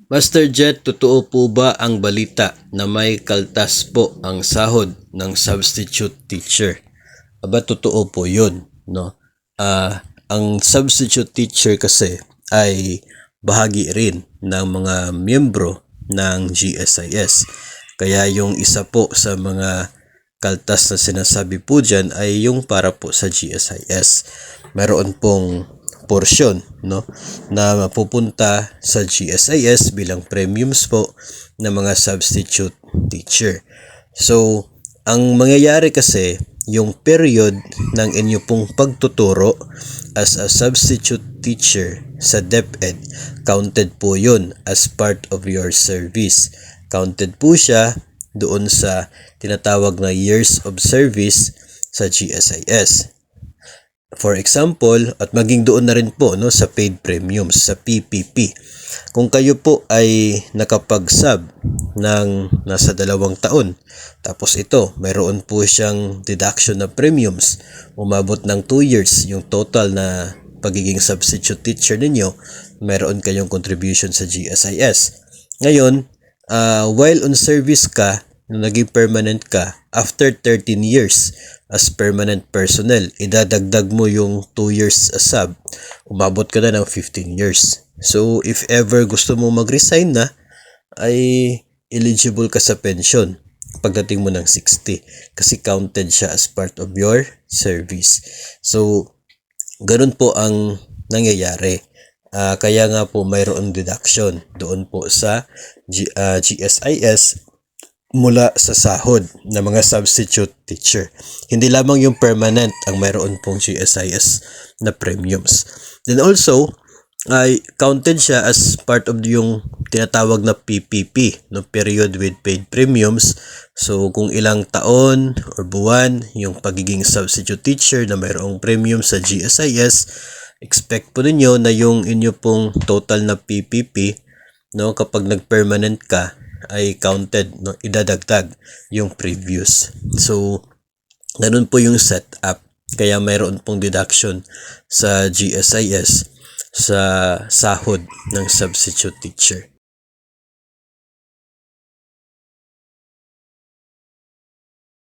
Master Jet, totoo po ba ang balita na may kaltas po ang sahod ng substitute teacher? Aba, totoo po yun, no? Ang substitute teacher kasi ay bahagi rin ng mga miyembro ng GSIS. Kaya yung isa po sa mga kaltas na sinasabi po dyan ay yung para po sa GSIS. Meron pong porsyon, no, na mapupunta sa GSIS bilang premiums po ng mga substitute teacher. So, ang mangyayari kasi, yung period ng inyo pong pagtuturo as a substitute teacher sa DepEd, counted po yun as part of your service. Counted po siya doon sa tinatawag na years of service sa GSIS. For example, at maging doon na rin po, no, sa paid premiums, sa PPP. Kung kayo po ay nakapag-sub ng nasa 2 taon, tapos ito, mayroon po siyang deduction na premiums, umabot ng 2 years, yung total na pagiging substitute teacher ninyo, mayroon kayong contribution sa GSIS. Ngayon, while on service ka, nung naging permanent ka, after 13 years as permanent personnel, idadagdag mo yung 2 years as sub, umabot ka na ng 15 years. So, if ever gusto mo mag-resign na, ay eligible ka sa pension pagdating mo ng 60 kasi counted siya as part of your service. So, ganun po ang nangyayari. Kaya nga po mayroon deduction doon po sa GSIS mula sa sahod ng mga substitute teacher. Hindi lamang yung permanent ang mayroon pong GSIS na premiums. Then also, ay counted siya as part of yung tinatawag na PPP, no, period with paid premiums. So, kung ilang taon or buwan yung pagiging substitute teacher na mayroong premium sa GSIS, expect po ninyo na yung inyo pong total na PPP, no, kapag nag-permanent ka, ay counted, no, idadagdag yung previous. So, ganun po yung setup. Kaya mayroon pong deduction sa GSIS sa sahod ng substitute teacher.